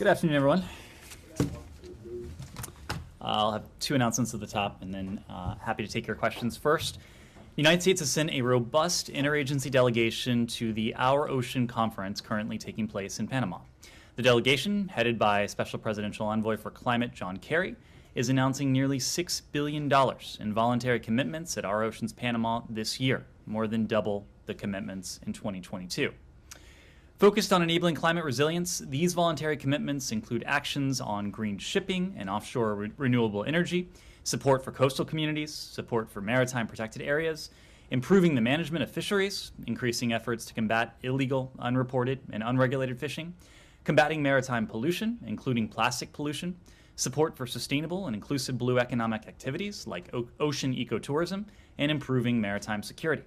Good afternoon, everyone. I'll have two announcements at the top, and then happy to take your questions. First, the United States has sent a robust interagency delegation to the Our Ocean Conference currently taking place in Panama. The delegation, headed by Special Presidential Envoy for Climate John Kerry, is announcing nearly $6 billion in voluntary commitments at Our Oceans Panama this year, more than double the commitments in 2022. Focused on enabling climate resilience, these voluntary commitments include actions on green shipping and offshore renewable energy, support for coastal communities, support for maritime protected areas, improving the management of fisheries, increasing efforts to combat illegal, unreported, and unregulated fishing, combating maritime pollution, including plastic pollution, support for sustainable and inclusive blue economic activities like ocean ecotourism, and improving maritime security.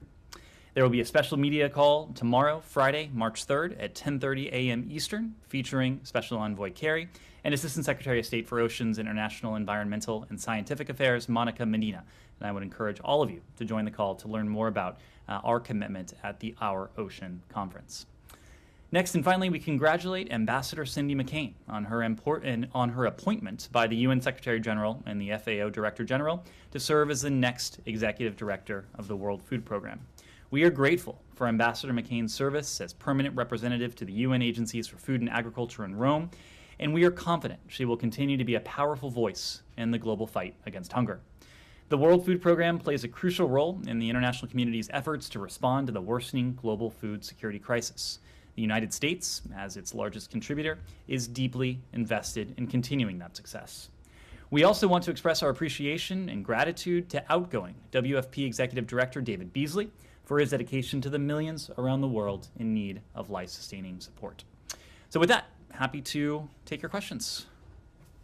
There will be a special media call tomorrow, Friday, March 3rd at 10:30 a.m. Eastern, featuring Special Envoy Kerry and Assistant Secretary of State for Oceans, International, Environmental, and Scientific Affairs, Monica Medina. And I would encourage all of you to join the call to learn more about our commitment at the Our Ocean Conference. Next and finally, we congratulate Ambassador Cindy McCain on her appointment by the UN Secretary General and the FAO Director General to serve as the next Executive Director of the World Food Program. We are grateful for Ambassador McCain's service as permanent representative to the UN agencies for food and agriculture in Rome, and we are confident she will continue to be a powerful voice in the global fight against hunger. The World Food Program plays a crucial role in the international community's efforts to respond to the worsening global food security crisis. The United States, as its largest contributor, is deeply invested in continuing that success. We also want to express our appreciation and gratitude to outgoing WFP Executive Director David Beasley for his dedication to the millions around the world in need of life-sustaining support. So with that, happy to take your questions.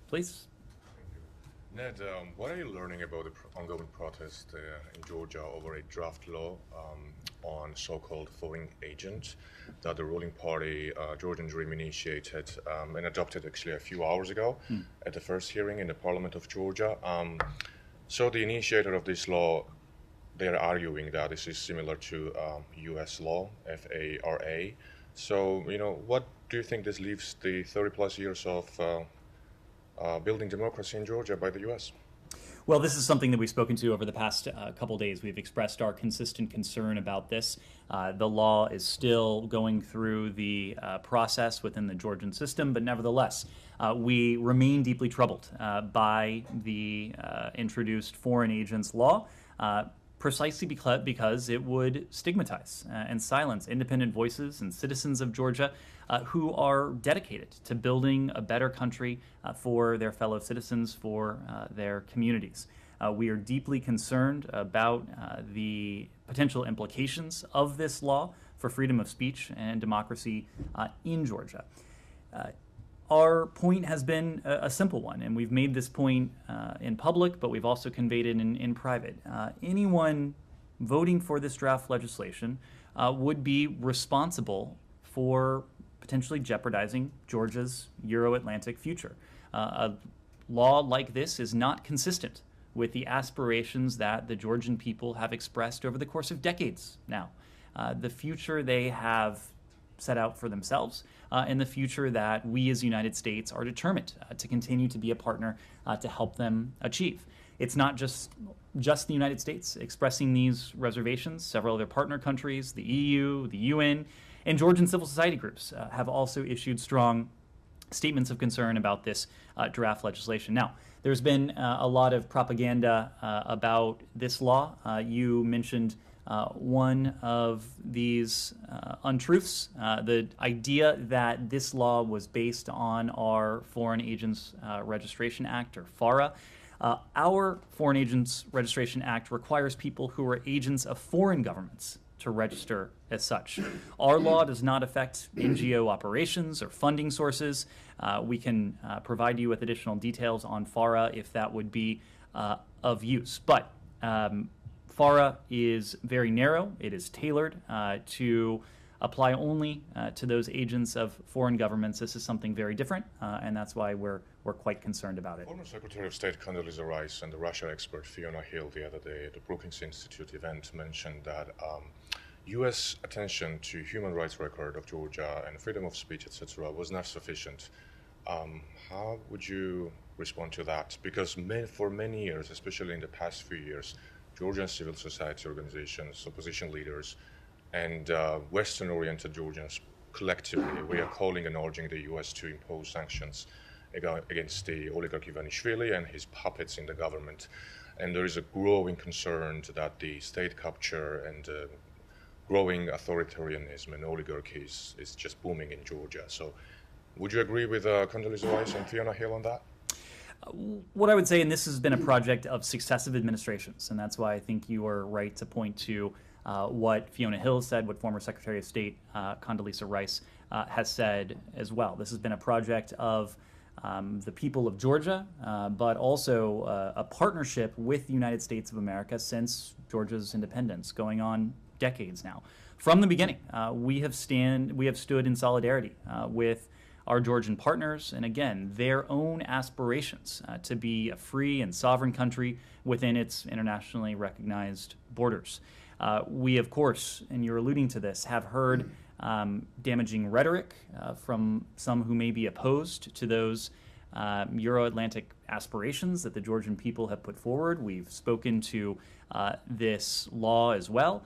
Please. Ned, what are you learning about the ongoing protest in Georgia over a draft law on so-called foreign agent that the ruling party, Georgian Dream, initiated and adopted actually a few hours ago at the first hearing in the Parliament of Georgia? So the initiator of this law, they're arguing that this is similar to U.S. law, FARA. So, what do you think this leaves the 30-plus years of building democracy in Georgia by the U.S.? Well, this is something that we've spoken to over the past couple days. We've expressed our consistent concern about this. The law is still going through the process within the Georgian system, but nevertheless, we remain deeply troubled by the introduced foreign agents law. Precisely because it would stigmatize and silence independent voices and citizens of Georgia who are dedicated to building a better country for their fellow citizens, for their communities. We are deeply concerned about the potential implications of this law for freedom of speech and democracy in Georgia. Our point has been a simple one, and we've made this point in public, but we've also conveyed it in private. Anyone voting for this draft legislation would be responsible for potentially jeopardizing Georgia's Euro-Atlantic future. A law like this is not consistent with the aspirations that the Georgian people have expressed over the course of decades now. The future they have set out for themselves, and the future that we as the United States are determined to continue to be a partner to help them achieve. It's not just the United States expressing these reservations. Several other partner countries, the EU, the UN, and Georgian civil society groups have also issued strong statements of concern about this draft legislation. Now, there's been a lot of propaganda about this law. You mentioned one of these untruths, the idea that this law was based on our Foreign Agents Registration Act, or FARA. Our Foreign Agents Registration Act requires people who are agents of foreign governments to register as such. Our law does not affect NGO operations or funding sources. We can provide you with additional details on FARA if that would be of use. But FARA is very narrow. It is tailored to apply only to those agents of foreign governments. This is something very different, and that's why we're quite concerned about it. Former Secretary of State Condoleezza Rice and the Russia expert Fiona Hill the other day at the Brookings Institute event mentioned that U.S. attention to human rights record of Georgia and freedom of speech, etc., was not sufficient How would you respond to that? Because for many years, especially in the past few years, Georgian civil society organizations, opposition leaders, and Western-oriented Georgians collectively, we are calling and urging the U.S. to impose sanctions against the oligarch Ivanishvili and his puppets in the government. And there is a growing concern that the state capture and growing authoritarianism and oligarchy is just booming in Georgia. So would you agree with Condoleezza Rice and Fiona Hill on that? What I would say, and this has been a project of successive administrations, and that's why I think you are right to point to what Fiona Hill said, what former Secretary of State Condoleezza Rice has said as well. This has been a project of the people of Georgia, but also a partnership with the United States of America since Georgia's independence, going on decades now. From the beginning, we have stood in solidarity with our Georgian partners, and again, their own aspirations to be a free and sovereign country within its internationally recognized borders. We, of course, and you're alluding to this, have heard damaging rhetoric from some who may be opposed to those Euro-Atlantic aspirations that the Georgian people have put forward. We've spoken to this law as well.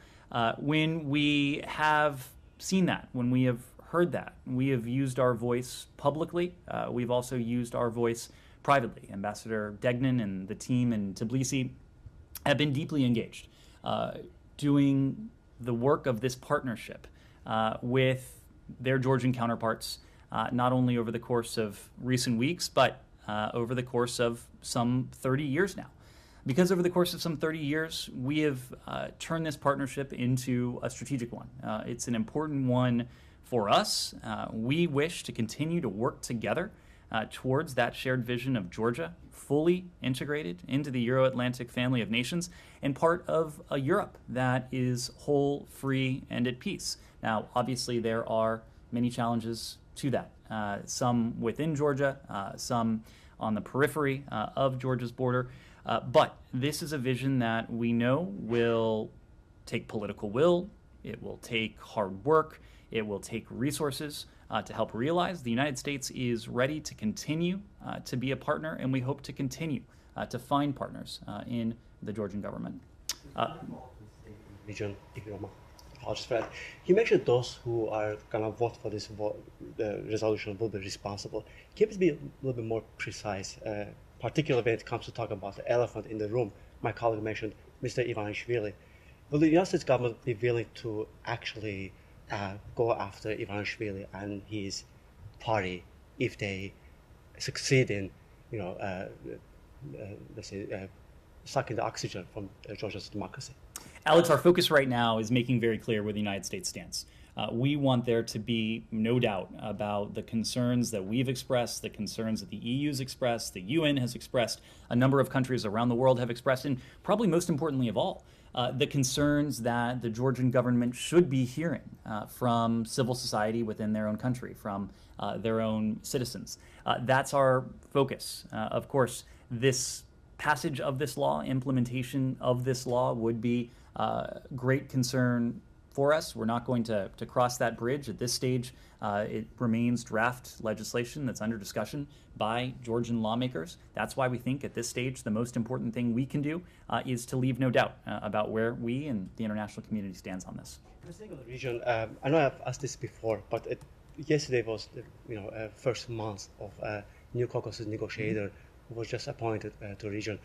When we have seen that, when we have heard that, we have used our voice publicly. We've also used our voice privately. Ambassador Degnan and the team in Tbilisi have been deeply engaged, doing the work of this partnership with their Georgian counterparts, not only over the course of recent weeks, but over the course of some 30 years now. Because over the course of some 30 years, we have turned this partnership into a strategic one. It's an important one for us. We wish to continue to work together towards that shared vision of Georgia, fully integrated into the Euro-Atlantic family of nations and part of a Europe that is whole, free, and at peace. Now, obviously, there are many challenges to that, some within Georgia, some on the periphery of Georgia's border, but this is a vision that we know will take political will, it will take hard work, it will take resources to help realize. The United States is ready to continue to be a partner, and we hope to continue to find partners in the Georgian government. Region, if you don't mind. Apologies for that. You mentioned those who are going to vote for this resolution will be responsible. Can you be a little bit more precise, particularly when it comes to talk about the elephant in the room? My colleague mentioned Mr. Ivanishvili. Will the United States government be willing to actually go after Ivanishvili and his party if they succeed in, let's say, sucking the oxygen from Georgia's democracy? Alex, our focus right now is making very clear where the United States stands. We want there to be no doubt about the concerns that we've expressed, the concerns that the EU's expressed, the UN has expressed, a number of countries around the world have expressed, and probably most importantly of all, the concerns that the Georgian government should be hearing from civil society within their own country, from their own citizens. That's our focus. Of course, this passage of this law, implementation of this law would be great concern for us. We're not going to cross that bridge at this stage. It remains draft legislation that's under discussion by Georgian lawmakers. That's why we think at this stage the most important thing we can do is to leave no doubt about where we and the international community stands on this. Speaking of the region, I know I've asked this before, but yesterday was the first month of new Caucasus negotiator who was just appointed to the region.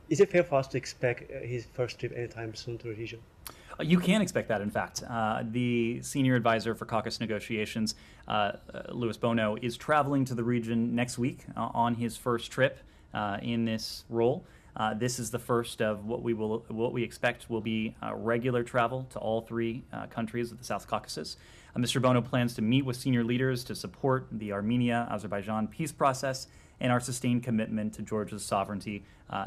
Is it fair for us to expect his first trip anytime soon to the region? You can expect that, in fact. The senior advisor for Caucasus negotiations, Louis Bono, is traveling to the region next week on his first trip in this role. This is the first of what we expect will be regular travel to all three countries of the South Caucasus. Mr. Bono plans to meet with senior leaders to support the Armenia-Azerbaijan peace process and our sustained commitment to Georgia's sovereignty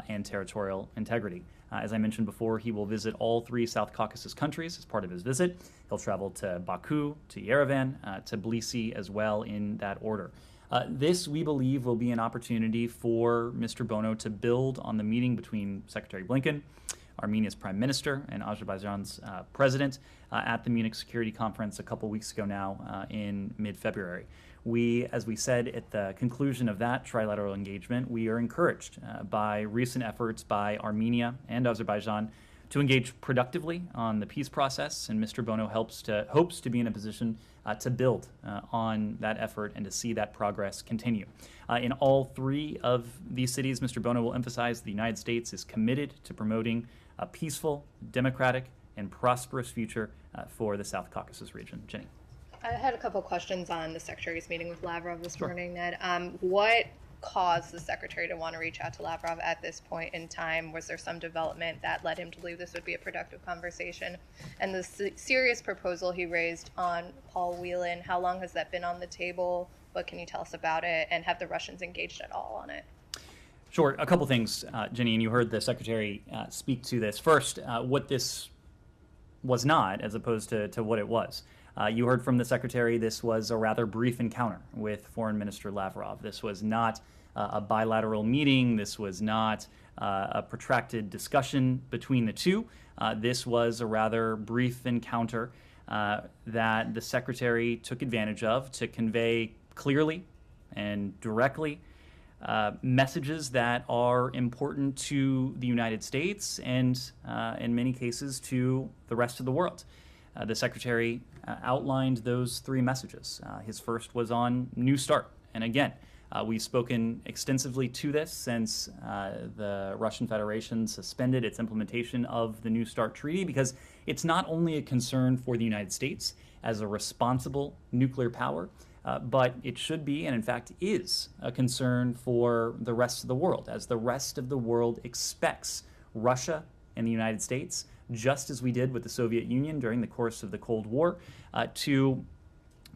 and territorial integrity. As I mentioned before, he will visit all three South Caucasus countries as part of his visit. He'll travel to Baku, to Yerevan, to Tbilisi as well in that order. This, we believe, will be an opportunity for Mr. Bono to build on the meeting between Secretary Blinken, Armenia's prime minister and Azerbaijan's president at the Munich Security Conference a couple weeks ago now in mid-February. We, as we said at the conclusion of that trilateral engagement, we are encouraged by recent efforts by Armenia and Azerbaijan to engage productively on the peace process, and Mr. Bono hopes to be in a position to build on that effort and to see that progress continue. In all three of these cities, Mr. Bono will emphasize the United States is committed to promoting a peaceful, democratic, and prosperous future for the South Caucasus region. Jenny. I had a couple questions on the Secretary's meeting with Lavrov this morning, Ned. What caused the Secretary to want to reach out to Lavrov at this point in time? Was there some development that led him to believe this would be a productive conversation? And the serious proposal he raised on Paul Whelan, how long has that been on the table? What can you tell us about it? And have the Russians engaged at all on it? Sure. A couple things, Jenny, and you heard the Secretary speak to this. First, what this was not, as opposed to what it was. You heard from the Secretary this was a rather brief encounter with Foreign Minister Lavrov. This was not a bilateral meeting. This was not a protracted discussion between the two. This was a rather brief encounter that the Secretary took advantage of to convey clearly and directly messages that are important to the United States and, in many cases, to the rest of the world. The Secretary outlined those three messages. His first was on New START. And again, we've spoken extensively to this since the Russian Federation suspended its implementation of the New START treaty, because it's not only a concern for the United States as a responsible nuclear power, but it should be, and in fact is, a concern for the rest of the world, as the rest of the world expects Russia and the United States, just as we did with the Soviet Union during the course of the Cold War, to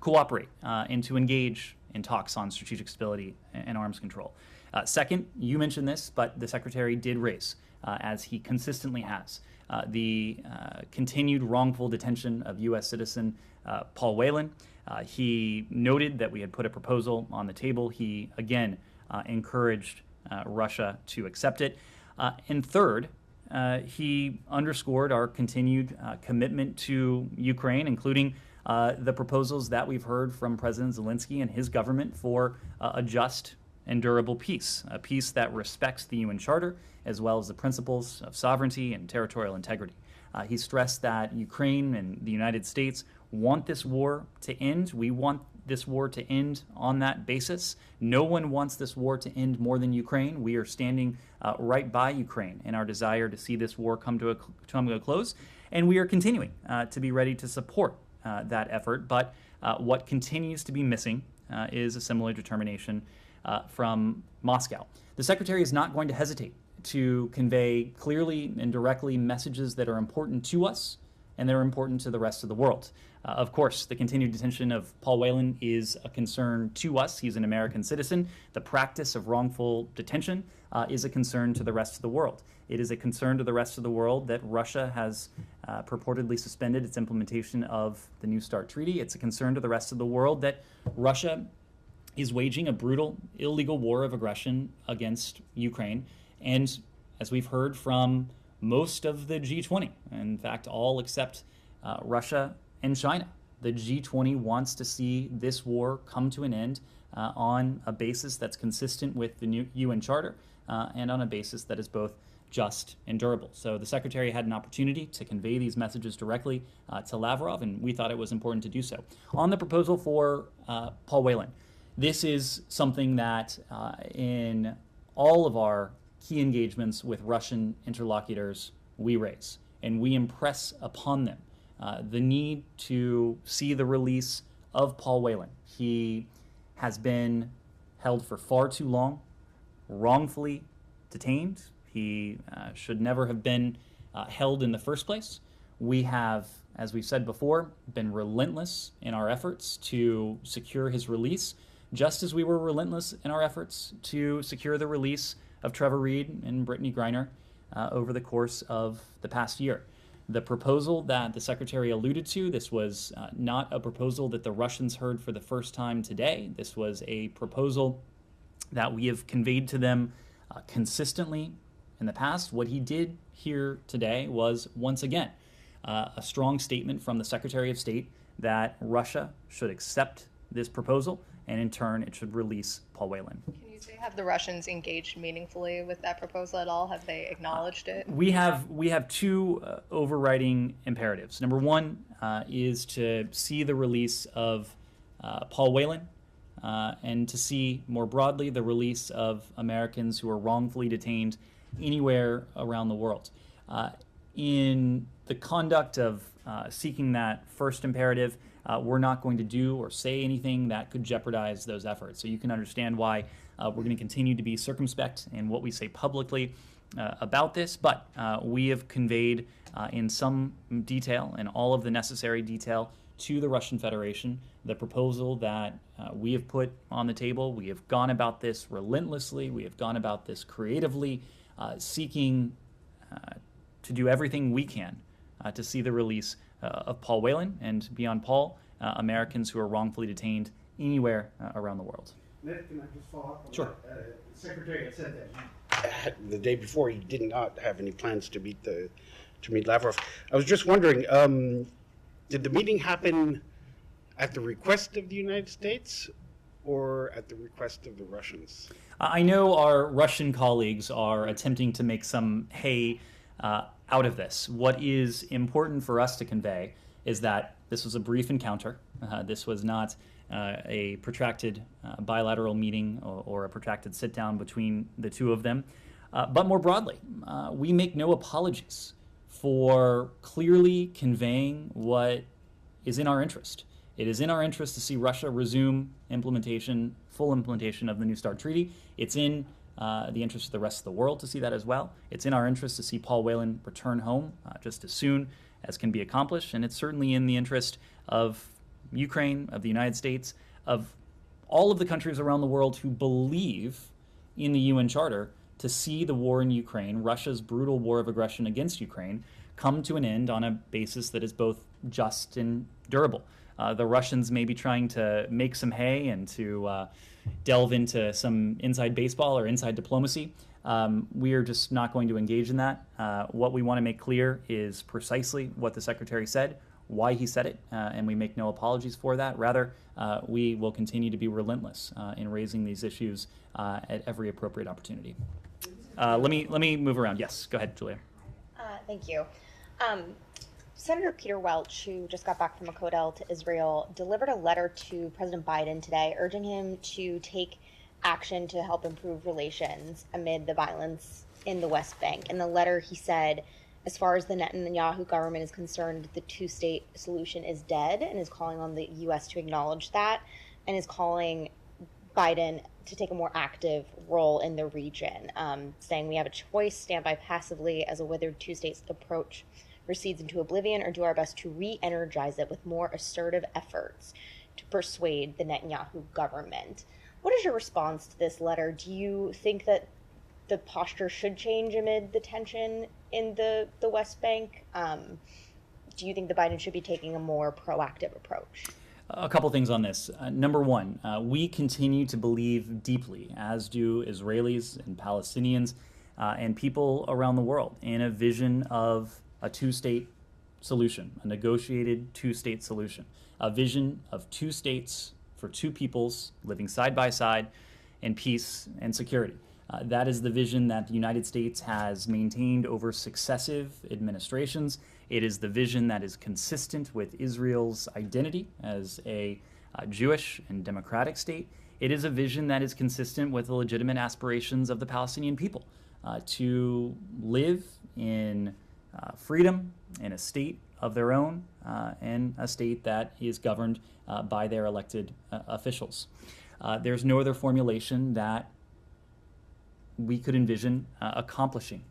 cooperate and to engage in talks on strategic stability and arms control. Second, you mentioned this, but the Secretary did raise, as he consistently has, the continued wrongful detention of U.S. citizen Paul Whelan. He noted that we had put a proposal on the table. He, again, encouraged Russia to accept it. And third, he underscored our continued commitment to Ukraine, including the proposals that we've heard from President Zelensky and his government for a just and durable peace, a peace that respects the UN Charter, as well as the principles of sovereignty and territorial integrity. He stressed that Ukraine and the United States want this war to end. We want this war to end on that basis. No one wants this war to end more than Ukraine. We are standing right by Ukraine in our desire to see this war come to a close, and we are continuing to be ready to support that effort. But what continues to be missing is a similar determination from Moscow. The Secretary is not going to hesitate to convey clearly and directly messages that are important to us and that are important to the rest of the world. Of course, the continued detention of Paul Whelan is a concern to us. He's an American citizen. The practice of wrongful detention is a concern to the rest of the world. It is a concern to the rest of the world that Russia has purportedly suspended its implementation of the New START treaty. It's a concern to the rest of the world that Russia is waging a brutal, illegal war of aggression against Ukraine. And as we've heard from most of the G20, in fact, all except Russia and China, the G20 wants to see this war come to an end on a basis that's consistent with the new UN Charter and on a basis that is both just and durable. So the Secretary had an opportunity to convey these messages directly to Lavrov, and we thought it was important to do so. On the proposal for Paul Whelan, this is something that in all of our key engagements with Russian interlocutors we raise, and we impress upon them the need to see the release of Paul Whelan. He has been held for far too long, wrongfully detained. He should never have been held in the first place. We have, as we've said before, been relentless in our efforts to secure his release, just as we were relentless in our efforts to secure the release of Trevor Reed and Brittany Griner over the course of the past year. The proposal that the Secretary alluded to, this was not a proposal that the Russians heard for the first time today. This was a proposal that we have conveyed to them consistently in the past. What he did here today was, once again, a strong statement from the Secretary of State that Russia should accept this proposal, and in turn, it should release Paul Whelan. Can you say, have the Russians engaged meaningfully with that proposal at all? Have they acknowledged it? We have two overriding imperatives. Number one is to see the release of Paul Whelan, and to see more broadly the release of Americans who are wrongfully detained anywhere around the world. In the conduct of seeking that first imperative, we're not going to do or say anything that could jeopardize those efforts. So you can understand why we're going to continue to be circumspect in what we say publicly about this, but we have conveyed in some detail and all of the necessary detail to the Russian Federation the proposal that we have put on the table. We have gone about this relentlessly. We have gone about this creatively, seeking to do everything we can to see the release of Paul Whelan, and beyond Paul, Americans who are wrongfully detained anywhere around the world. Ned, can I just follow up on Sure. that? The Secretary had said that the day before he did not have any plans to meet Lavrov. I was just wondering, did the meeting happen at the request of the United States or at the request of the Russians? I know our Russian colleagues are attempting to make some hay out of this. What is important for us to convey is that this was a brief encounter. This was not a protracted bilateral meeting or a protracted sit-down between the two of them. But more broadly, we make no apologies for clearly conveying what is in our interest. It is in our interest to see Russia resume full implementation of the New START Treaty. It's in the interest of the rest of the world to see that as well. It's in our interest to see Paul Whelan return home just as soon as can be accomplished, and it's certainly in the interest of Ukraine, of the United States, of all of the countries around the world who believe in the UN Charter to see the war in Ukraine, Russia's brutal war of aggression against Ukraine, come to an end on a basis that is both just and durable. The Russians may be trying to make some hay and to delve into some inside baseball or inside diplomacy. We are just not going to engage in that. What we want to make clear is precisely what the Secretary said, why he said it, and we make no apologies for that. Rather, we will continue to be relentless in raising these issues at every appropriate opportunity. Let me move around. Yes, go ahead, Julia. Thank you. Senator Peter Welch, who just got back from a CODEL to Israel, delivered a letter to President Biden today urging him to take action to help improve relations amid the violence in the West Bank. In the letter, he said, as far as the Netanyahu government is concerned, the two-state solution is dead, and is calling on the U.S. to acknowledge that, and is calling Biden to take a more active role in the region, saying we have a choice, stand by passively as a withered two-state approach recedes into oblivion, or do our best to re-energize it with more assertive efforts to persuade the Netanyahu government. What is your response to this letter? Do you think that the posture should change amid the tension in the West Bank? Do you think that Biden should be taking a more proactive approach? A couple things on this. Number one, we continue to believe deeply, as do Israelis and Palestinians and people around the world, in a vision of a two-state solution, a negotiated two-state solution, a vision of two states for two peoples living side by side in peace and security. That is the vision that the United States has maintained over successive administrations. It is the vision that is consistent with Israel's identity as a Jewish and democratic state. It is a vision that is consistent with the legitimate aspirations of the Palestinian people to live in freedom in a state of their own and a state that is governed by their elected officials. There's no other formulation that we could envision accomplishing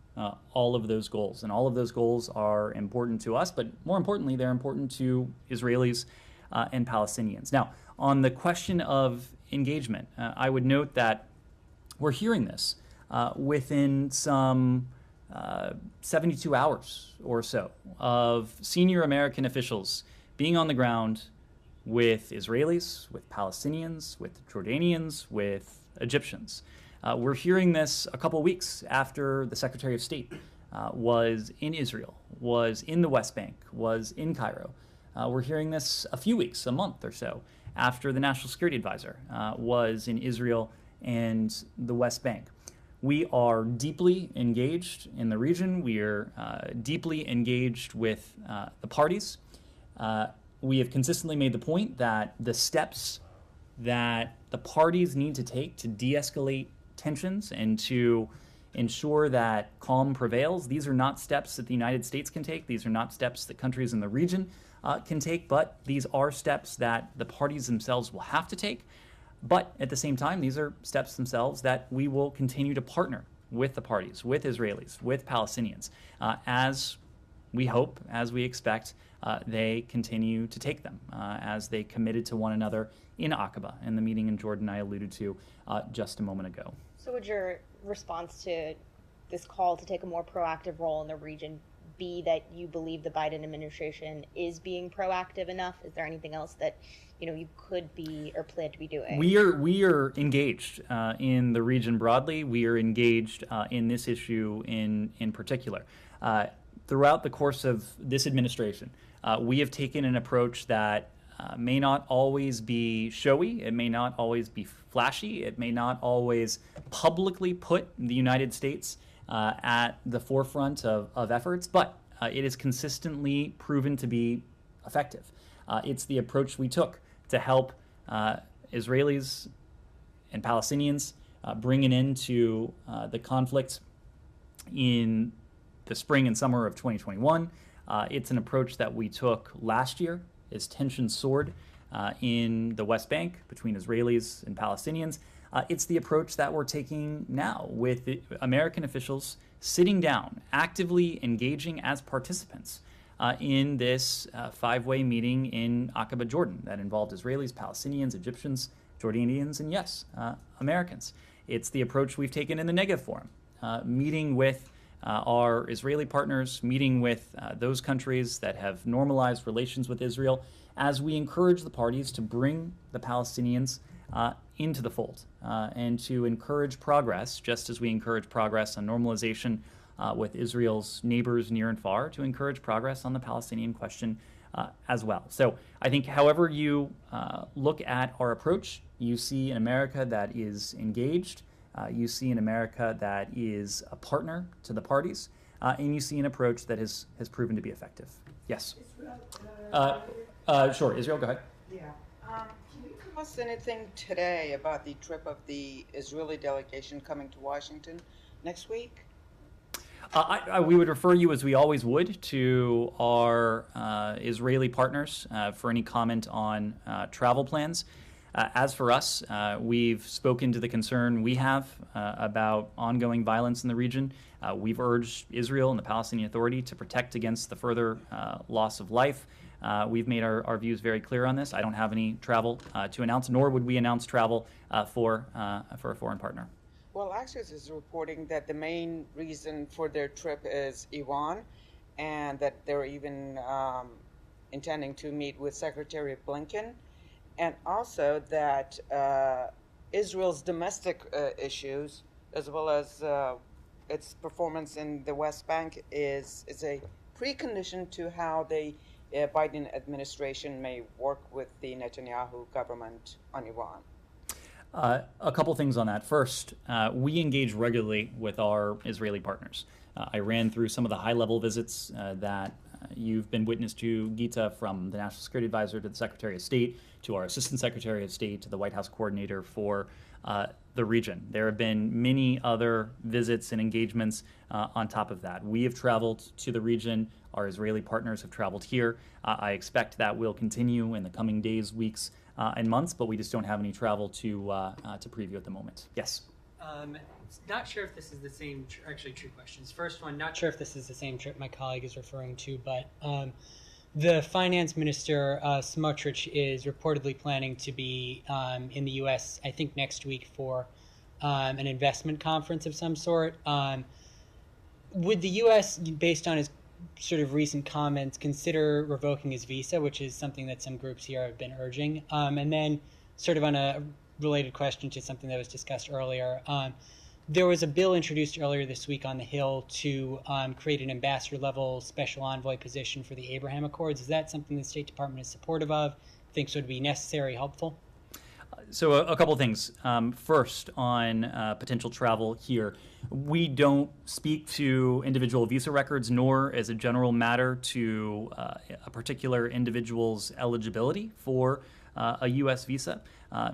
all of those goals. And all of those goals are important to us, but more importantly, they're important to Israelis and Palestinians. Now, on the question of engagement, I would note that we're hearing this within some 72 hours or so of senior American officials being on the ground with Israelis, with Palestinians, with Jordanians, with Egyptians. We're hearing this a couple weeks after the Secretary of State was in Israel, was in the West Bank, was in Cairo. We're hearing this a few weeks, a month or so, after the National Security Advisor was in Israel and the West Bank. We are deeply engaged in the region. We are deeply engaged with the parties. We have consistently made the point that the steps that the parties need to take to de-escalate tensions and to ensure that calm prevails, these are not steps that the United States can take. These are not steps that countries in the region can take, but these are steps that the parties themselves will have to take. But at the same time, these are steps themselves that we will continue to partner with the parties, with Israelis, with Palestinians, as we hope, as we expect, they continue to take them, as they committed to one another in Aqaba, in the meeting in Jordan I alluded to just a moment ago. So would your response to this call to take a more proactive role in the region be that you believe the Biden administration is being proactive enough? Is there anything else that you could be or plan to be doing? We are engaged in the region broadly. We are engaged in this issue in particular. Throughout the course of this administration, we have taken an approach that may not always be showy. It may not always be flashy. It may not always publicly put the United States at the forefront of efforts, but it is consistently proven to be effective. It's the approach we took to help Israelis and Palestinians bring an end to the conflict in the spring and summer of 2021. It's an approach that we took last year as tensions soared in the West Bank between Israelis and Palestinians. It's the approach that we're taking now with American officials sitting down, actively engaging as participants in this five-way meeting in Aqaba, Jordan, that involved Israelis, Palestinians, Egyptians, Jordanians, and yes, Americans. It's the approach we've taken in the Negev Forum, meeting with our Israeli partners, meeting with those countries that have normalized relations with Israel, as we encourage the parties to bring the Palestinians into the fold and to encourage progress, just as we encourage progress on normalization with Israel's neighbors near and far, to encourage progress on the Palestinian question as well. So I think however you look at our approach, you see an America that is engaged, you see an America that is a partner to the parties, and you see an approach that has proven to be effective. Yes? Sure. Israel, go ahead. Yeah. Can you tell us anything today about the trip of the Israeli delegation coming to Washington next week? We would refer you, as we always would, to our Israeli partners for any comment on travel plans. As for us, we've spoken to the concern we have about ongoing violence in the region. We've urged Israel and the Palestinian Authority to protect against the further loss of life. We've made our views very clear on this. I don't have any travel to announce, nor would we announce travel for a foreign partner. Well, Axios is reporting that the main reason for their trip is Iran, and that they're even intending to meet with Secretary Blinken, and also that Israel's domestic issues, as well as its performance in the West Bank, is a precondition to how the Biden administration may work with the Netanyahu government on Iran. A couple things on that. First, we engage regularly with our Israeli partners. I ran through some of the high-level visits that you've been witness to, Gita, from the National Security Advisor to the Secretary of State, to our Assistant Secretary of State, to the White House Coordinator for the region. There have been many other visits and engagements on top of that. We have traveled to the region. Our Israeli partners have traveled here. I expect that will continue in the coming days, weeks, and months, but we just don't have any travel to preview at the moment. Yes? Not sure if this is the same, actually two questions. First one, not sure if this is the same trip my colleague is referring to, but the finance minister, Smotrich, is reportedly planning to be in the U.S., I think next week, for an investment conference of some sort. Would the U.S., based on his sort of recent comments, consider revoking his visa, which is something that some groups here have been urging? And then sort of on a related question to something that was discussed earlier. There was a bill introduced earlier this week on the Hill to create an ambassador-level special envoy position for the Abraham Accords. Is that something the State Department is supportive of, thinks would be necessary, helpful? So a couple of things. First, on potential travel here, we don't speak to individual visa records, nor as a general matter to a particular individual's eligibility for a U.S. visa.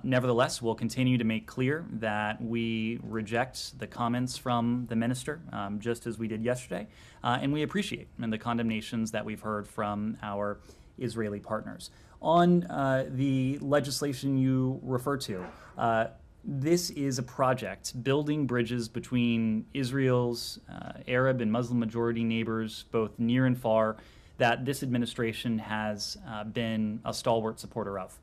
Nevertheless, we'll continue to make clear that we reject the comments from the minister, just as we did yesterday, and we appreciate the condemnations that we've heard from our Israeli partners. On the legislation you refer to, this is a project building bridges between Israel's Arab and Muslim majority neighbors, both near and far, that this administration has been a stalwart supporter of.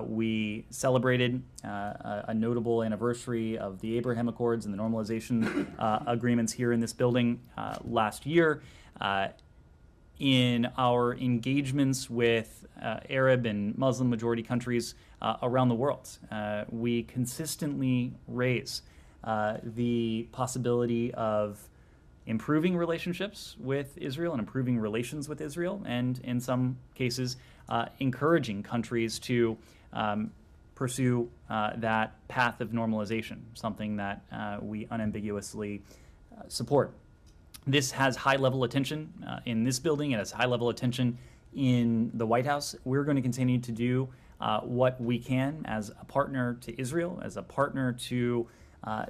We celebrated a notable anniversary of the Abraham Accords and the normalization agreements here in this building last year. In our engagements with Arab and Muslim majority countries around the world, we consistently raise the possibility of improving relationships with Israel and improving relations with Israel, and in some cases, encouraging countries to pursue that path of normalization, something that we unambiguously support. This has high-level attention in this building. It has high-level attention in the White House. We're going to continue to do what we can as a partner to Israel, as a partner to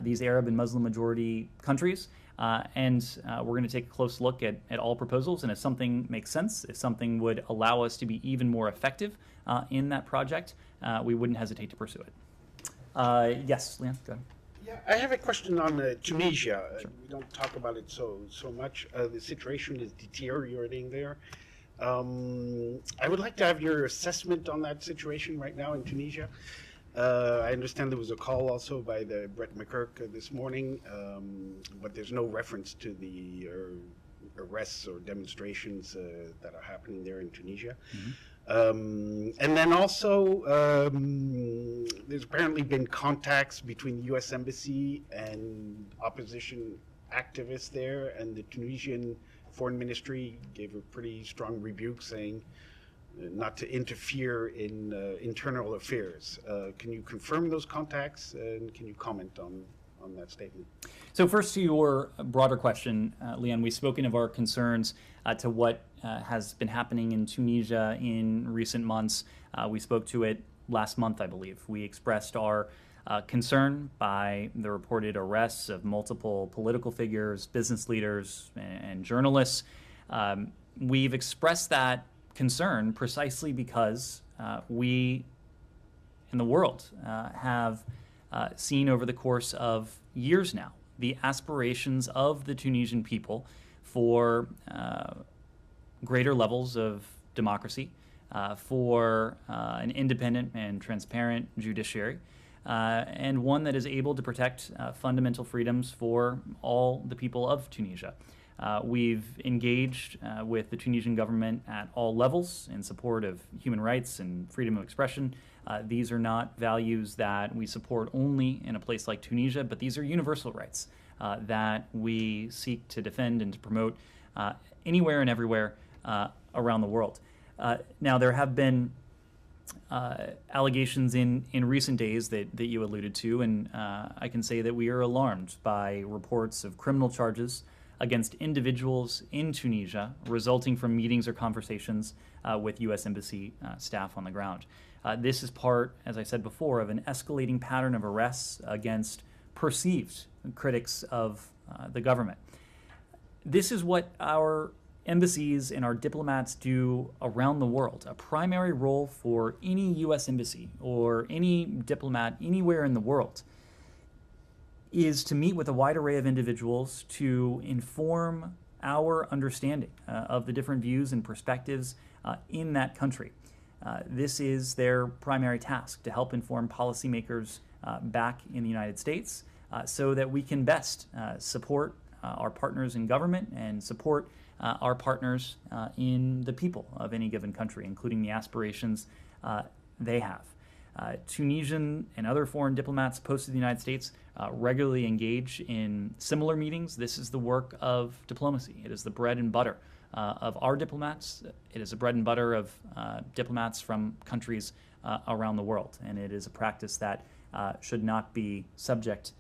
these Arab and Muslim majority countries. And we're going to take a close look at all proposals. And if something makes sense, if something would allow us to be even more effective in that project, we wouldn't hesitate to pursue it. Yes, Leon, go ahead. Yeah, I have a question on Tunisia. Sure. We don't talk about it so much. The situation is deteriorating there. I would like to have your assessment on that situation right now in Tunisia. I understand there was a call also by the Brett McGurk this morning, but there's no reference to the arrests or demonstrations that are happening there in Tunisia. Mm-hmm. And then also, there's apparently been contacts between the U.S. Embassy and opposition activists there, and the Tunisian Foreign Ministry gave a pretty strong rebuke saying not to interfere in internal affairs. Can you confirm those contacts, and can you comment on that statement? So first, to your broader question, Leon, we've spoken of our concerns to what has been happening in Tunisia in recent months. We spoke to it last month, I believe. We expressed our concern by the reported arrests of multiple political figures, business leaders, and journalists. We've expressed that concern precisely because we in the world have seen over the course of years now the aspirations of the Tunisian people for greater levels of democracy, for an independent and transparent judiciary, and one that is able to protect fundamental freedoms for all the people of Tunisia. We've engaged with the Tunisian government at all levels in support of human rights and freedom of expression. These are not values that we support only in a place like Tunisia, but these are universal rights that we seek to defend and to promote anywhere and everywhere around the world. Now, there have been allegations in recent days that you alluded to, and I can say that we are alarmed by reports of criminal charges against individuals in Tunisia resulting from meetings or conversations with U.S. Embassy staff on the ground. This is part, as I said before, of an escalating pattern of arrests against perceived critics of the government. This is what our embassies and our diplomats do around the world. A primary role for any U.S. embassy or any diplomat anywhere in the world is to meet with a wide array of individuals to inform our understanding of the different views and perspectives in that country. This is their primary task, to help inform policymakers back in the United States so that we can best support our partners in government and support our partners in the people of any given country, including the aspirations they have. Tunisian and other foreign diplomats posted to the United States regularly engage in similar meetings. This is the work of diplomacy. It is the bread and butter of our diplomats. It is the bread and butter of diplomats from countries around the world. And it is a practice that should not be subject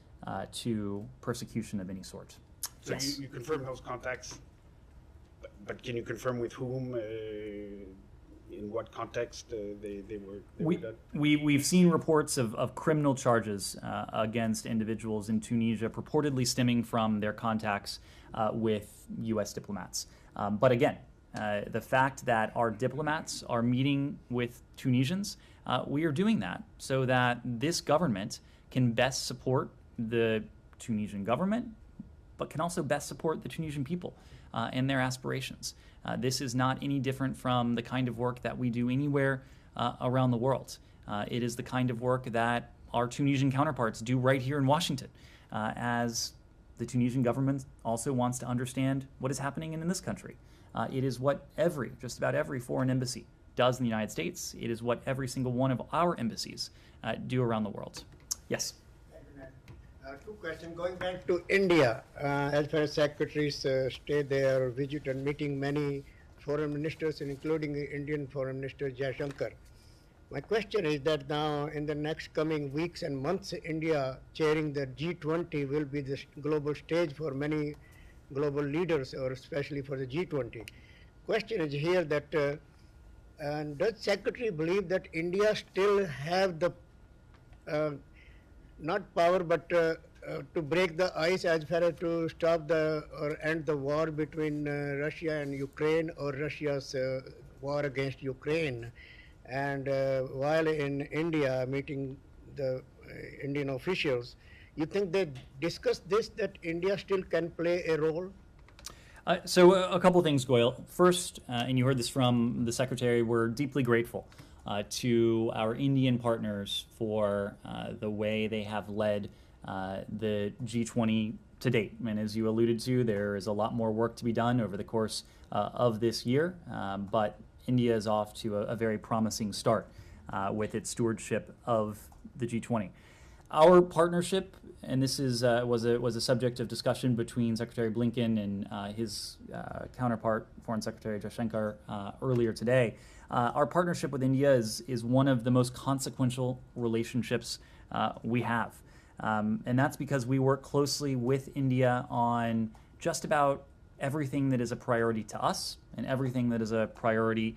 to persecution of any sort. So Yes. you confirm those contacts, but can you confirm with whom, in what context they were done? We've seen reports of criminal charges against individuals in Tunisia purportedly stemming from their contacts with U.S. diplomats. But again, the fact that our diplomats are meeting with Tunisians, we are doing that so that this government can best support the Tunisian government, but can also best support the Tunisian people and their aspirations. This is not any different from the kind of work that we do anywhere around the world. It is the kind of work that our Tunisian counterparts do right here in Washington, as the Tunisian government also wants to understand what is happening in this country. It is what just about every foreign embassy does in the United States. It is what every single one of our embassies do around the world. Yes? Two questions. Going back to India, as far as secretaries stay there, visit and meeting many foreign ministers, including Indian Foreign Minister Jaishankar. My question is that now in the next coming weeks and months, India chairing the G20 will be the global stage for many global leaders, or especially for the G20. Question is here that does Secretary believe that India still have the not power, but to break the ice as far as to stop or end the war between Russia and Ukraine, or Russia's war against Ukraine? And while in India meeting the Indian officials, you think they discussed this, that India still can play a role? So a couple of things, Goyal. First, and you heard this from the Secretary, we're deeply grateful to our Indian partners for the way they have led the G20 to date. And as you alluded to, there is a lot more work to be done over the course of this year, but India is off to a very promising start with its stewardship of the G20. Our partnership, and this was a subject of discussion between Secretary Blinken and his counterpart, Foreign Secretary Jaishankar, earlier today. Our partnership with India is one of the most consequential relationships we have. And that's because we work closely with India on just about everything that is a priority to us and everything that is a priority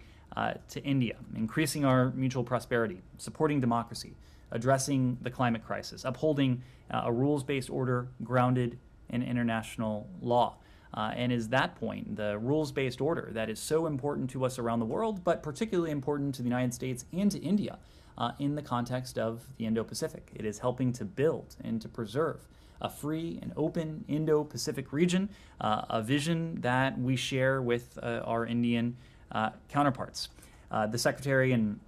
to India, increasing our mutual prosperity, supporting democracy, addressing the climate crisis, upholding a rules-based order grounded in international law. And is that point, the rules-based order that is so important to us around the world, but particularly important to the United States and to India in the context of the Indo-Pacific. It is helping to build and to preserve a free and open Indo-Pacific region, a vision that we share with our Indian counterparts. The Secretary and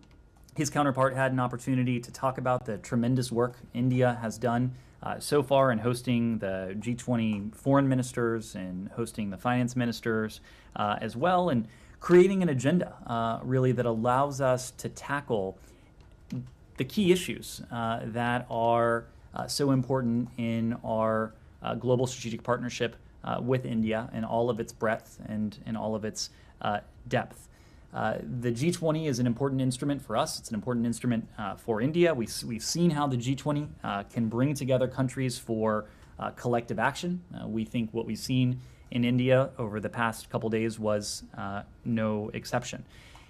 his counterpart had an opportunity to talk about the tremendous work India has done so far in hosting the G20 foreign ministers and hosting the finance ministers as well, and creating an agenda really that allows us to tackle the key issues that are so important in our global strategic partnership with India in all of its breadth and in all of its depth. The G20 is an important instrument for us. It's an important instrument for India. We've seen how the G20 can bring together countries for collective action. We think what we've seen in India over the past couple days was no exception.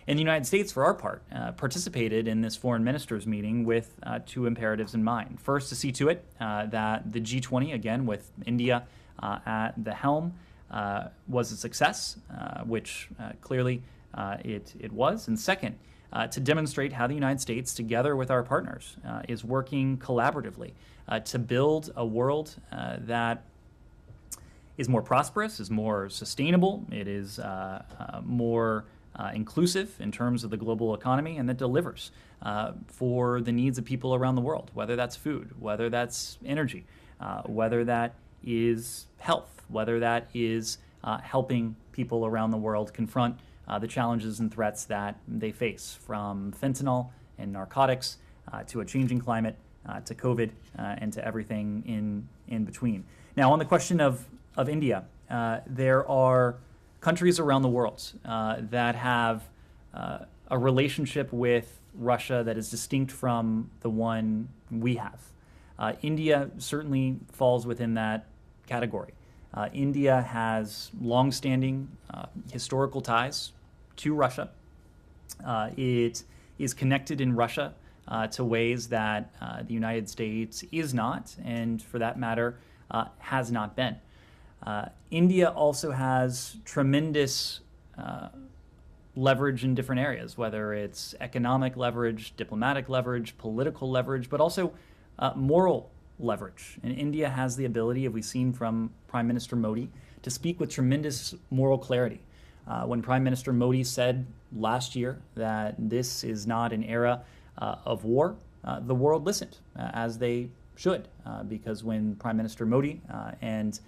And the United States, for our part, participated in this foreign ministers meeting with two imperatives in mind. First, to see to it that the G20, again, with India at the helm, was a success, which clearly it was. And second, to demonstrate how the United States, together with our partners, is working collaboratively to build a world that is more prosperous, is more sustainable, it is more inclusive in terms of the global economy, and that delivers for the needs of people around the world, whether that's food, whether that's energy, whether that is health, whether that is helping people around the world confront the challenges and threats that they face, from fentanyl and narcotics to a changing climate, to COVID, and to everything in between. Now, on the question of India, there are countries around the world that have a relationship with Russia that is distinct from the one we have. India certainly falls within that category. India has long-standing historical ties to Russia. It is connected in Russia to ways that the United States is not, and for that matter, has not been. India also has tremendous leverage in different areas, whether it's economic leverage, diplomatic leverage, political leverage, but also moral leverage. And India has the ability, as we've seen from Prime Minister Modi, to speak with tremendous moral clarity. When Prime Minister Modi said last year that this is not an era of war, the world listened, as they should, because when Prime Minister Modi and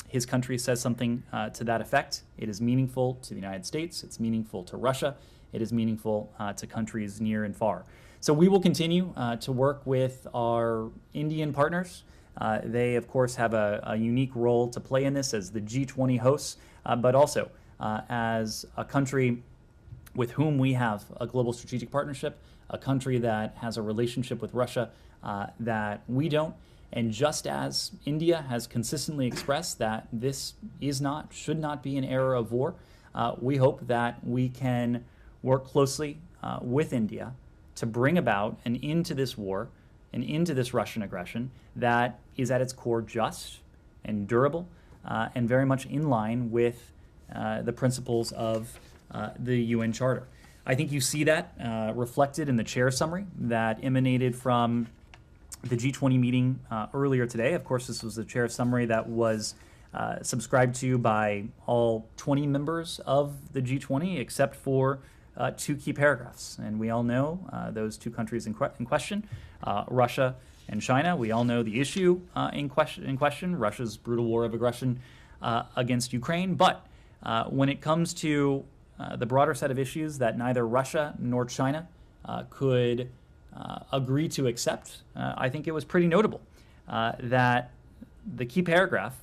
his country says something to that effect, it is meaningful to the United States, it's meaningful to Russia, it is meaningful to countries near and far. So we will continue to work with our Indian partners. They, of course, have a unique role to play in this as the G20 hosts, but also as a country with whom we have a global strategic partnership, a country that has a relationship with Russia that we don't. And just as India has consistently expressed that this is not, should not be an era of war, we hope that we can work closely with India to bring about an end to this war, an end to this Russian aggression that is at its core just and durable and very much in line with the principles of the UN Charter. I think you see that reflected in the chair summary that emanated from the G20 meeting earlier today. Of course, this was the chair summary that was subscribed to by all 20 members of the G20, except for two key paragraphs. And we all know those two countries in question, Russia and China. We all know the issue in question, Russia's brutal war of aggression against Ukraine. But when it comes to the broader set of issues that neither Russia nor China could agree to accept, I think it was pretty notable that the key paragraph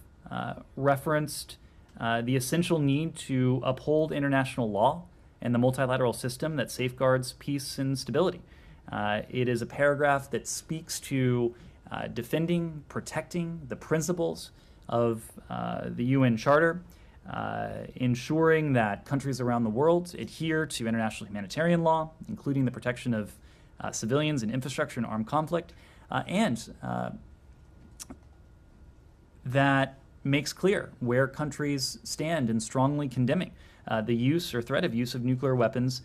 referenced the essential need to uphold international law and the multilateral system that safeguards peace and stability. It is a paragraph that speaks to defending, protecting the principles of the UN Charter, ensuring that countries around the world adhere to international humanitarian law, including the protection of civilians and infrastructure in armed conflict, and that makes clear where countries stand in strongly condemning the use or threat of use of nuclear weapons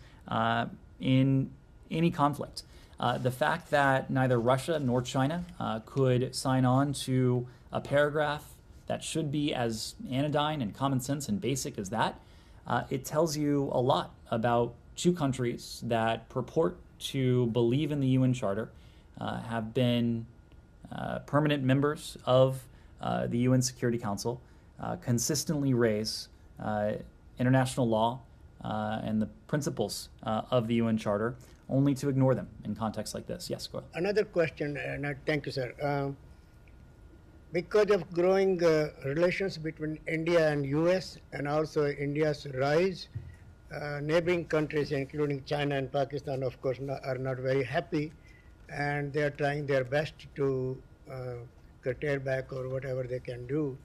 in any conflict. The fact that neither Russia nor China could sign on to a paragraph that should be as anodyne and common sense and basic as that, it tells you a lot about two countries that purport to believe in the UN Charter, have been permanent members of the UN Security Council, consistently raise international law and the principles of the UN Charter, only to ignore them in contexts like this. Yes, go ahead. Another question, and thank you, sir. Because of growing relations between India and US and also India's rise, neighboring countries, including China and Pakistan, of course, are not very happy, and they are trying their best to curtail back or whatever they can do.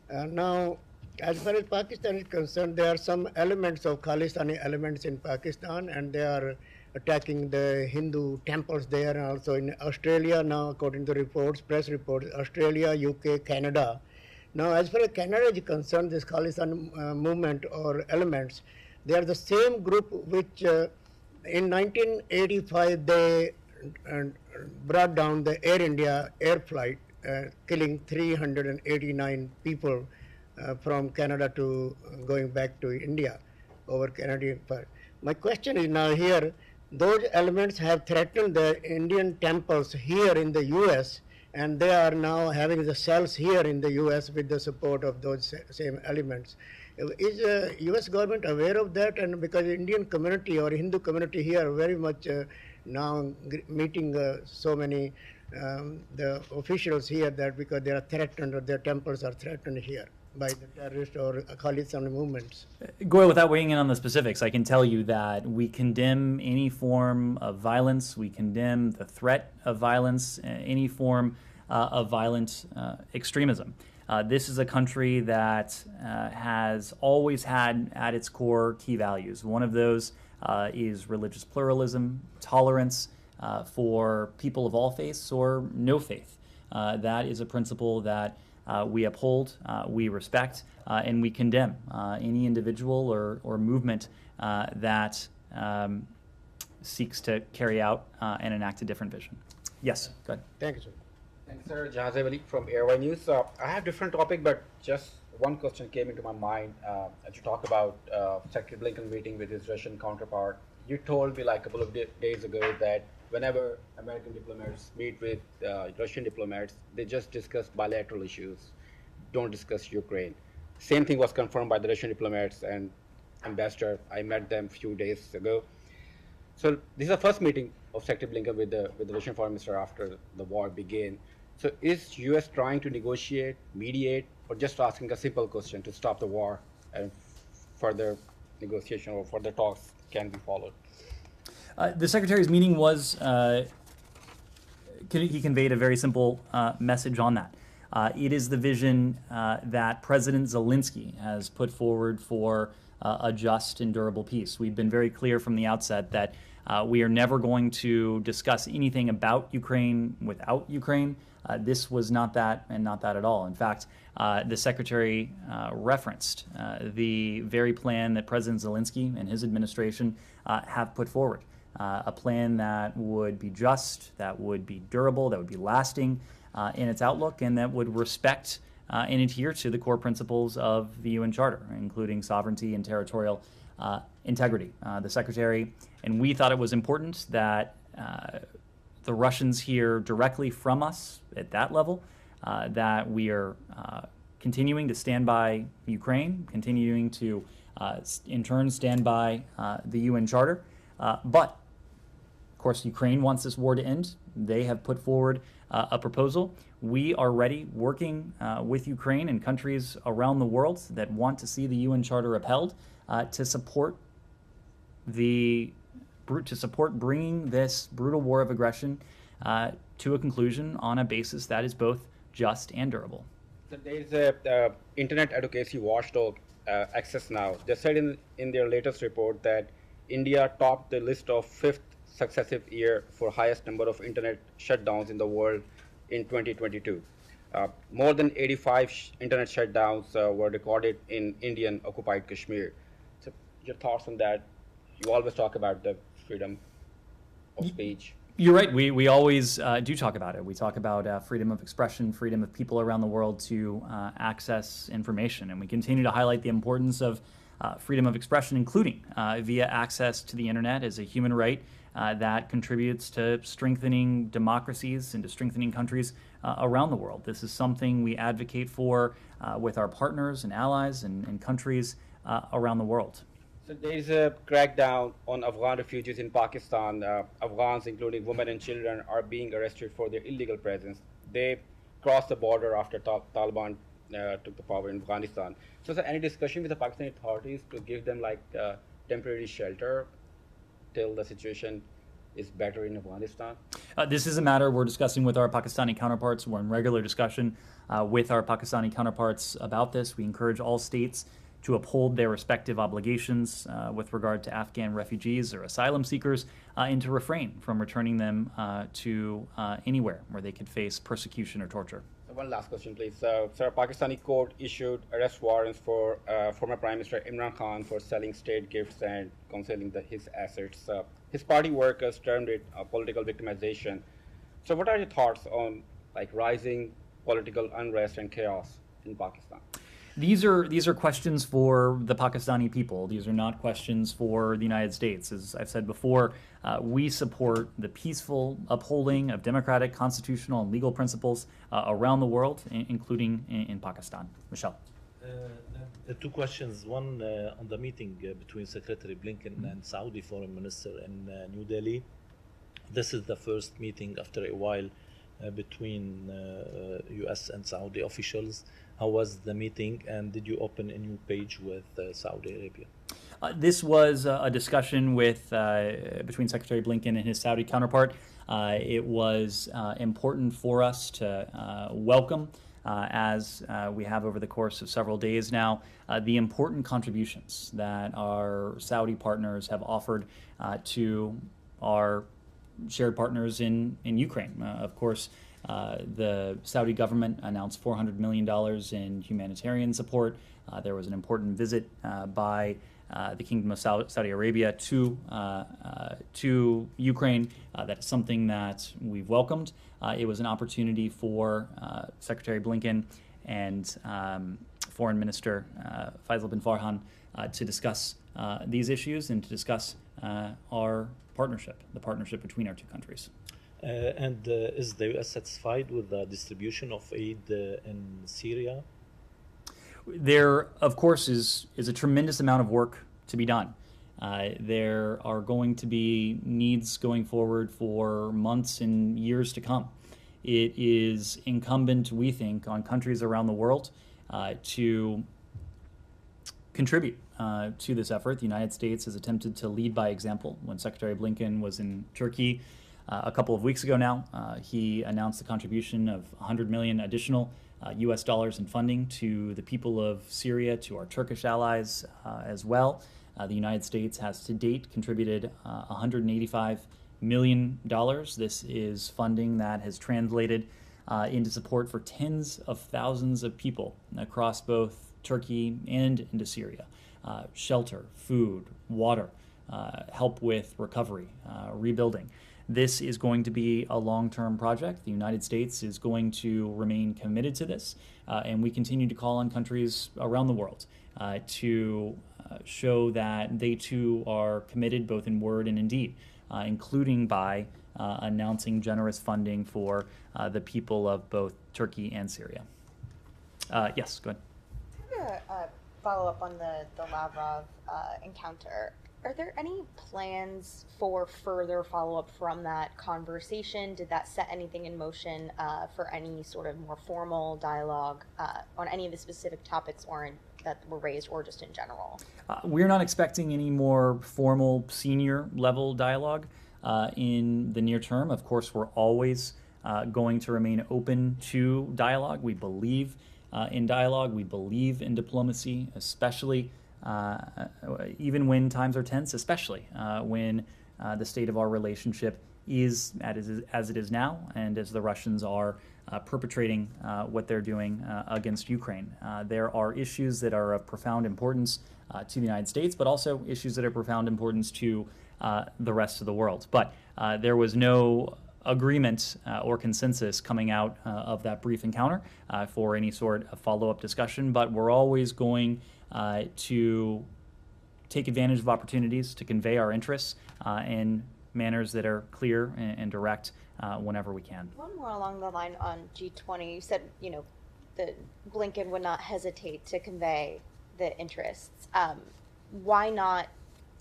Now, as far as Pakistan is concerned, there are some elements of Khalistani elements in Pakistan, and they are attacking the Hindu temples there, and also in Australia now, according to reports, press reports, Australia, UK, Canada. Now, as far as Canada is concerned, this Khalistan movement or elements, they are the same group which in 1985 they brought down the Air India air flight, killing 389 people from Canada to going back to India over Canadian part. My question is now here, those elements have threatened the Indian temples here in the US, and they are now having the cells here in the US with the support of those same elements. Is the US government aware of that? And because the Indian community or Hindu community here are very much now meeting so many the officials here that because they are threatened or their temples are threatened here by the terrorists or Khalistan movements. Goyal, without weighing in on the specifics, I can tell you that we condemn any form of violence. We condemn the threat of violence, any form of violent extremism. This is a country that has always had at its core key values. One of those is religious pluralism, tolerance for people of all faiths or no faith. That is a principle that we uphold, we respect, and we condemn any individual or movement that seeks to carry out and enact a different vision. Yes, go ahead. Thank you, sir. Thanks, sir. Jahazeb Ali from Airway News. I have a different topic, but just one question came into my mind as you talk about Secretary Blinken meeting with his Russian counterpart. You told me like a couple of days ago that whenever American diplomats meet with Russian diplomats, they just discuss bilateral issues, don't discuss Ukraine. Same thing was confirmed by the Russian diplomats and ambassador. I met them a few days ago. So this is the first meeting of Secretary Blinken with the Russian foreign minister after the war began. So is U.S. trying to negotiate, mediate, or just asking a simple question to stop the war and further negotiation or further talks can be followed? The Secretary's meeting was, he conveyed a very simple message on that. It is the vision that President Zelensky has put forward for a just and durable peace. We've been very clear from the outset that we are never going to discuss anything about Ukraine without Ukraine. This was not that and not that at all. In fact, the Secretary referenced the very plan that President Zelensky and his administration have put forward. A plan that would be just, that would be durable, that would be lasting in its outlook, and that would respect and adhere to the core principles of the UN Charter, including sovereignty and territorial integrity. The Secretary and we thought it was important that the Russians hear directly from us at that level, that we are continuing to stand by Ukraine, continuing to, in turn, stand by the UN Charter. But, of course, Ukraine wants this war to end. They have put forward a proposal. We are ready, working with Ukraine and countries around the world that want to see the UN Charter upheld, to support bringing this brutal war of aggression to a conclusion on a basis that is both just and durable. So there is a Internet Advocacy Watchdog, Access Now. They said in their latest report that India topped the list of 5th successive year for highest number of internet shutdowns in the world in 2022. More than 85 internet shutdowns were recorded in Indian occupied Kashmir. So your thoughts on that? You always talk about the freedom of speech. You're right. We always do talk about it. We talk about freedom of expression, freedom of people around the world to access information. And we continue to highlight the importance of freedom of expression, including via access to the internet as a human right that contributes to strengthening democracies and to strengthening countries around the world. This is something we advocate for with our partners and allies and countries around the world. So there is a crackdown on Afghan refugees in Pakistan. Afghans, including women and children, are being arrested for their illegal presence. They crossed the border after Taliban took the power in Afghanistan. So is there any discussion with the Pakistani authorities to give them like temporary shelter till the situation is better in Afghanistan? This is a matter we're discussing with our Pakistani counterparts. We're in regular discussion with our Pakistani counterparts about this. We encourage all states to uphold their respective obligations with regard to Afghan refugees or asylum seekers and to refrain from returning them to anywhere where they could face persecution or torture. One last question, please. Sir, Pakistani court issued arrest warrants for former Prime Minister Imran Khan for selling state gifts and concealing his assets. His party workers termed it political victimization. So what are your thoughts on like rising political unrest and chaos in Pakistan? These are questions for the Pakistani people. These are not questions for the United States. As I've said before, we support the peaceful upholding of democratic, constitutional, and legal principles around the world, including in Pakistan. Michelle. Two questions. One on the meeting between Secretary Blinken and Saudi Foreign Minister in New Delhi. this is the first meeting after a while between U.S. and Saudi officials. How was the meeting, and did you open a new page with Saudi Arabia? This was a discussion with between Secretary Blinken and his Saudi counterpart. It was important for us to welcome, as we have over the course of several days now, the important contributions that our Saudi partners have offered to our shared partners in Ukraine. Of course, the Saudi government announced $400 million in humanitarian support. There was an important visit by the Kingdom of Saudi Arabia to Ukraine. That is something that we've welcomed. It was an opportunity for Secretary Blinken and Foreign Minister Faisal bin Farhan to discuss these issues and to discuss our partnership, the partnership between our two countries. And is the U.S. satisfied with the distribution of aid in Syria? There, of course, is a tremendous amount of work to be done. There are going to be needs going forward for months and years to come. It is incumbent, we think, on countries around the world to contribute to this effort. The United States has attempted to lead by example. When Secretary Blinken was in Turkey a couple of weeks ago now, he announced the contribution of $100 million additional U.S. dollars in funding to the people of Syria, to our Turkish allies as well. The United States has to date contributed $185 million. This is funding that has translated into support for tens of thousands of people across both Turkey and into Syria. Shelter, food, water, help with recovery, rebuilding. This is going to be a long-term project. The United States is going to remain committed to this, and we continue to call on countries around the world to show that they too are committed both in word and in deed, including by announcing generous funding for the people of both Turkey and Syria. Yes, go ahead. I have a follow-up on the Lavrov encounter. Are there any plans for further follow-up from that conversation? Did that set anything in motion for any sort of more formal dialogue on any of the specific topics that were raised, or just in general? We're not expecting any more formal senior level dialogue in the near term. Of course, we're always going to remain open to dialogue. We believe in dialogue. We believe in diplomacy, especially even when times are tense, especially when the state of our relationship is as it is now, and as the Russians are perpetrating what they're doing against Ukraine. There are issues that are of profound importance to the United States, but also issues that are of profound importance to the rest of the world. But there was no agreement or consensus coming out of that brief encounter for any sort of follow-up discussion, but we're always going to take advantage of opportunities to convey our interests in manners that are clear and direct whenever we can. One more along the line on G20. You said, that Blinken would not hesitate to convey the interests. Why not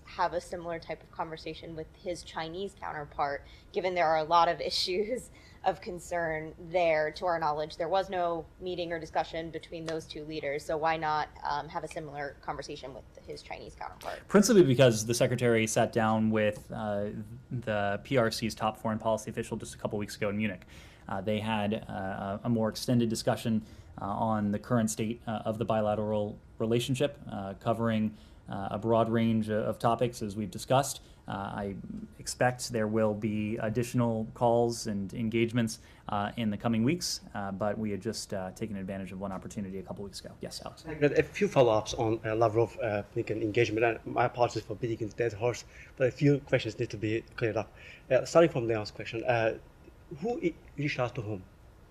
have a similar type of conversation with his Chinese counterpart, given there are a lot of issues of concern there? To our knowledge, there was no meeting or discussion between those two leaders, so why not have a similar conversation with his Chinese counterpart? Principally because the Secretary sat down with the PRC's top foreign policy official just a couple weeks ago in Munich. They had a more extended discussion on the current state of the bilateral relationship, covering a broad range of topics, as we've discussed. I expect there will be additional calls and engagements in the coming weeks, but we had just taken advantage of one opportunity a couple weeks ago. Yes, Alex. A few follow-ups on Lavrov-Blinken engagement. And my apologies for beating a dead horse, but a few questions need to be cleared up. Starting from Leon's question, who reached out to whom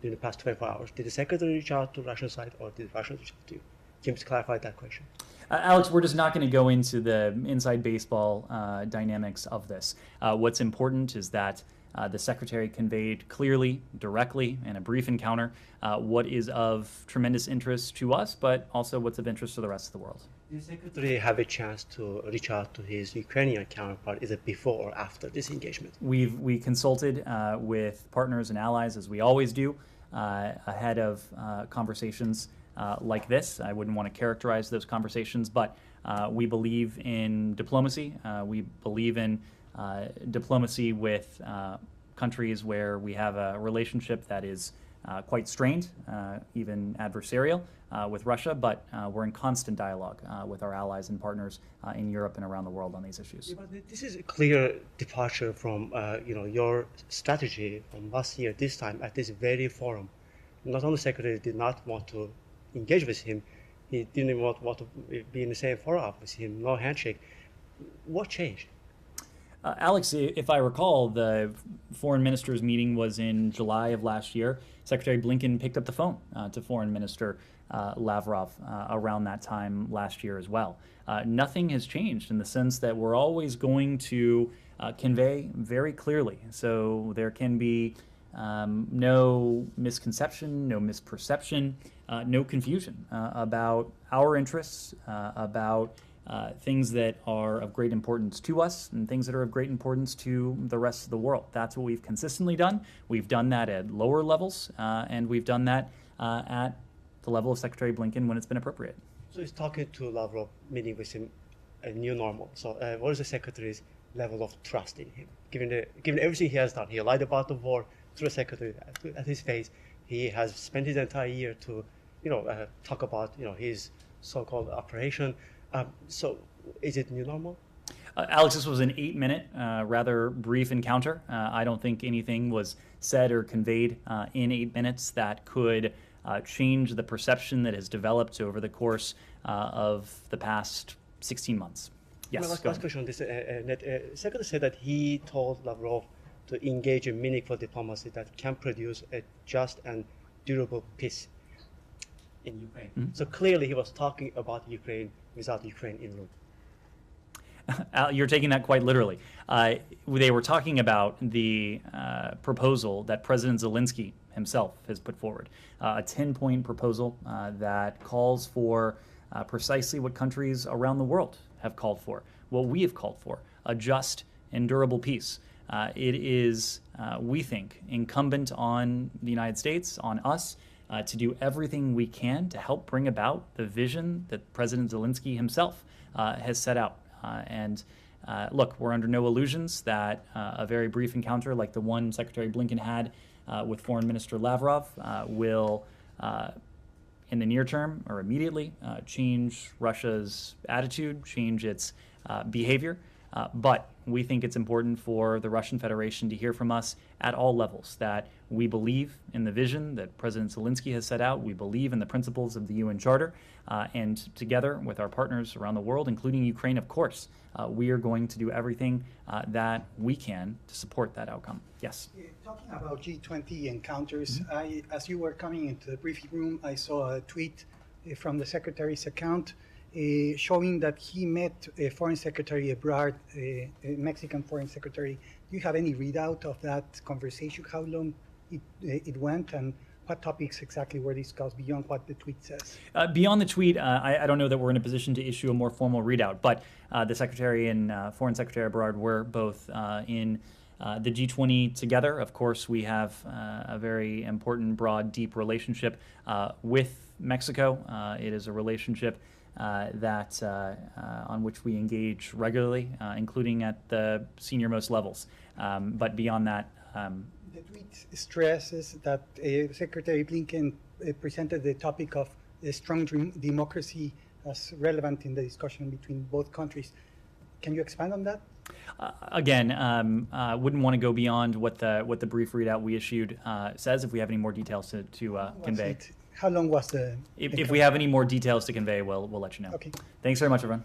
in the past 24 hours? Did the Secretary reach out to the Russian side, or did the Russians reach out to you? Can you just clarify that question? Alex, we're just not going to go into the inside baseball dynamics of this. What's important is that The Secretary conveyed clearly, directly, in a brief encounter, what is of tremendous interest to us, but also what's of interest to the rest of the world. Did the Secretary have a chance to reach out to his Ukrainian counterpart? Is it before or after this engagement? We consulted with partners and allies, as we always do, ahead of conversations like this. I wouldn't want to characterize those conversations, but we believe in diplomacy. We believe in diplomacy with countries where we have a relationship that is quite strained, even adversarial with Russia, but we're in constant dialogue with our allies and partners in Europe and around the world on these issues. Yeah, but this is a clear departure from your strategy from last year, this time at this very forum. Not only the Secretary did not want to engage with him, he didn't want to be in the same forum with him, no handshake. What changed? Alex, if I recall, the foreign ministers meeting was in July of last year. Secretary Blinken picked up the phone to Foreign Minister Lavrov around that time last year as well. Nothing has changed in the sense that we're always going to convey very clearly. So there can be no misconception, no misperception, no confusion about our interests, about things that are of great importance to us and things that are of great importance to the rest of the world. That's what we've consistently done. We've done that at lower levels, and we've done that at the level of Secretary Blinken when it's been appropriate. So he's talking to Lavrov, meeting with him a new normal. So what is the Secretary's level of trust in him? Given everything he has done, he lied about the war to the Secretary at his face. He has spent his entire year to, talk about, his so-called operation. So is it new normal? Alex, this was an 8-minute, rather brief encounter. I don't think anything was said or conveyed in 8 minutes that could change the perception that has developed over the course of the past 16 months. Yes, My last question on this. Secretary said that he told Lavrov to engage in meaningful diplomacy that can produce a just and durable peace in Ukraine. Mm-hmm. So clearly he was talking about Ukraine without Ukraine in the room. You're taking that quite literally. They were talking about the proposal that President Zelensky himself has put forward, a 10-point proposal that calls for precisely what countries around the world have called for, what we have called for, a just and durable peace. It is, we think, incumbent on the United States, on us, to do everything we can to help bring about the vision that President Zelensky himself has set out. Look, we're under no illusions that a very brief encounter like the one Secretary Blinken had with Foreign Minister Lavrov will, in the near term or immediately, change Russia's attitude, change its behavior. But we think it's important for the Russian Federation to hear from us at all levels that we believe in the vision that President Zelensky has set out. We believe in the principles of the UN Charter. And together with our partners around the world, including Ukraine, of course, we are going to do everything that we can to support that outcome. Yes? Talking about G20 encounters, as you were coming into the briefing room, I saw a tweet from the Secretary's account showing that he met a foreign secretary abroad, a Mexican foreign secretary. Do you have any readout of that conversation? How long it went, and what topics exactly were discussed beyond what the tweet says? Beyond the tweet, I don't know that we're in a position to issue a more formal readout, but the Secretary and Foreign Secretary abroad were both in the G20 together. Of course, we have a very important, broad, deep relationship with Mexico. It is a relationship that on which we engage regularly, including at the senior-most levels. But beyond that... The tweet stresses that Secretary Blinken presented the topic of a strong democracy as relevant in the discussion between both countries. Can you expand on that? Again, wouldn't want to go beyond what the brief readout we issued says. If we have any more details to convey. How long was the... If we have any more details to convey, we'll let you know. Okay. Thanks very much, everyone.